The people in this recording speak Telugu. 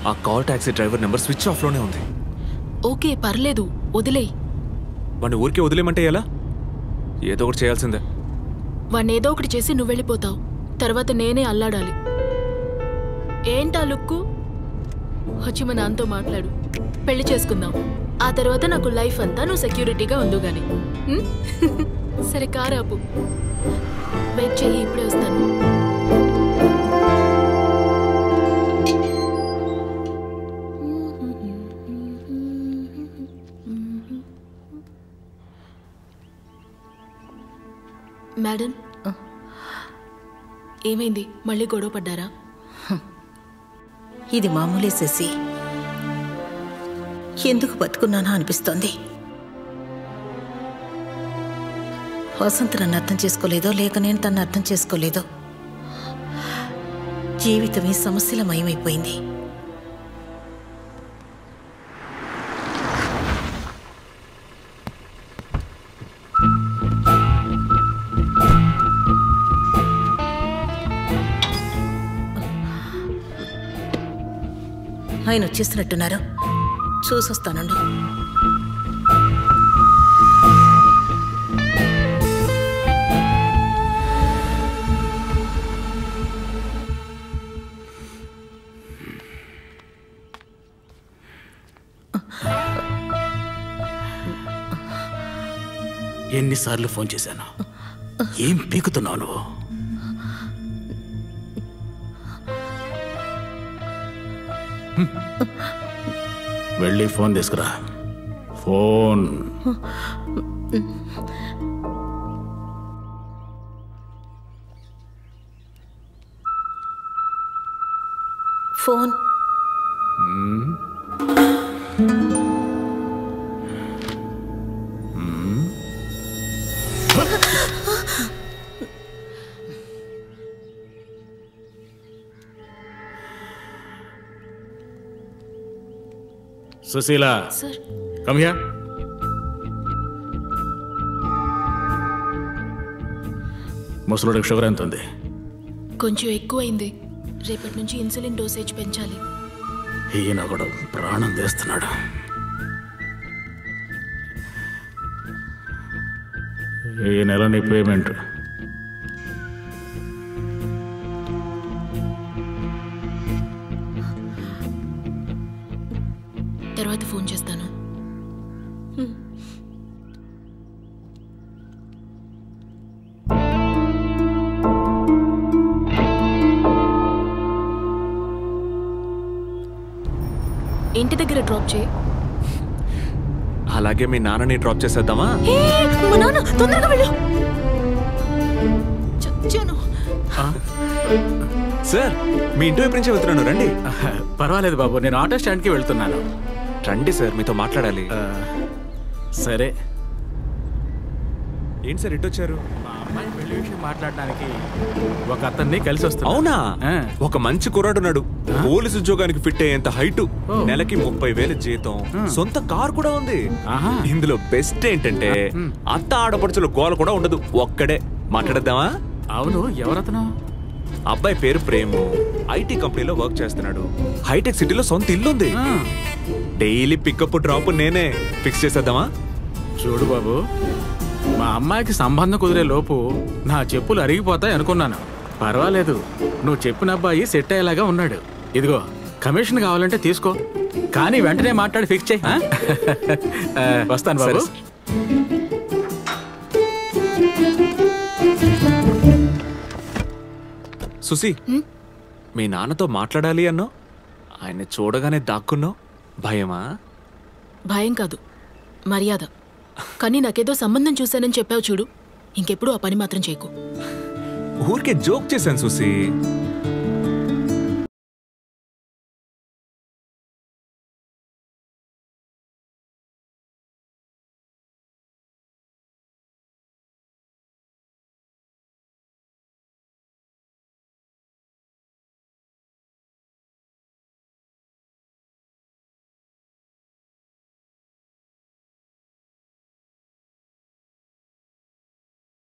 ఆ call taxi driver number switch ఆఫ్లోనే ఉంది. ఓకే పర్లేదు, వదిలేయ్. వాడిని ఊరికే వదిలేమంటే ఎలా? ఏదో ఒకటి చేయాల్సిందే. వాడిని ఏదో ఒకటి చేసి నువ్వు వెళ్ళిపోతావు, తర్వాత నేనే అల్లాడాలి. ఏంటా లుక్కు? వచ్చి మా నాన్నతో మాట్లాడు, పెళ్లి చేసుకుందాం. ఆ తర్వాత నాకు లైఫ్ అంతా నువ్వు సెక్యూరిటీగా ఉండు గాని. సరే కారు ఆపు, వెయిట్ చెయ్యి, ఇప్పుడే వస్తాను. మేడం, ఏమైంది? మళ్ళీ గొడవ పడ్డారా? ఇది మామూలే శశి. ఎందుకు బతుకున్నానా అనిపిస్తోంది. వసంత్ నన్ను అర్థం చేసుకోలేదో, లేక నేను తను అర్థం చేసుకోలేదో. జీవితమే సమస్యలమయమైపోయింది. ఆయన వచ్చేసినట్టున్నారు, చూసొస్తానండు. ఎన్నిసార్లు ఫోన్ చేశాను? ఏం పీకుతున్నావు నువ్వు? వెళ్ళి ఫోన్ తీసుకురా. Phone phone Sushila, sir, come here. ముసలుడికి షుగర్ ఎంత ఉంది? కొంచెం ఎక్కువైంది. రేపటి నుంచి ఇన్సులిన్ డోసేజ్ పెంచాలి. ఈయన కూడా ప్రాణం తీస్తున్నాడు. ఈ నెల నీ పేమెంట్. తర్వాత ఫోన్ చేస్తాను. ఇంటి దగ్గర డ్రాప్ చేయి. అలాగే మీ నాన్నని డ్రాప్ చేసేద్దామా? మా నాన్న, తొందరగా వెళ్ళు. చచ్చాను. సార్, మీ ఇంటి వైపు నుంచి వెళ్తున్నాను, రండి. పర్వాలేదు బాబు, నేను ఆటో స్టాండ్కి వెళ్తున్నాను. రండి సార్, మీతో మాట్లాడాలి. సరే. ఏంటి సార్ ఇటు వచ్చారు? మా అమ్మాయి పెళ్లి విషయం మాట్లాడడానికి ఒక అతన్ని కలిసి వస్తున్నా. అవునా? ఒక మంచి కుర్రాడున్నాడు, పోలీసు ఉద్యోగానికి ఫిట్ అయ్యేంత హైటు, నెలకి 30,000 జీతం, సొంత కార్ కూడా ఉంది. ఇందులో బెస్ట్ ఏంటంటే అత్త ఆడపడుచుల గోల కూడా ఉండదు, ఒక్కడే. మాట్లాడద్దామా? అవును, ఎవరతను? అబ్బాయి పేరు ప్రేము, ఐటీ కంపెనీలో వర్క్ చేస్తున్నాడు. హైటెక్ సిటీలో సొంత ఇల్లుంది. డైలీ పికప్ డ్రాప్ నేనే. ఫిక్స్ చేసేద్దామా? చూడు బాబు, మా అమ్మాయికి సంబంధం కుదిరే లోపు నా చెప్పులు అరిగిపోతాయి అనుకున్నాను. పర్వాలేదు, నువ్వు చెప్పిన అబ్బాయి సెట్ అయ్యేలాగా ఉన్నాడు. ఇదిగో, కమిషన్ కావాలంటే తీసుకో, కానీ వెంటనే మాట్లాడి ఫిక్స్ చేయి. వస్తాను బాబు. సుసి, మీ నాన్నతో మాట్లాడాలి అన్నావు, ఆయన్ని చూడగానే దాక్కున్నావు. భయమా? భయం కాదు, మర్యాద. కానీ నాకేదో సంబంధం చూశానని చెప్పావు చూడు, ఇంకెప్పుడు ఆ పని మాత్రం చేయకు. ఊరికే జోక్ చేశాను సుసి.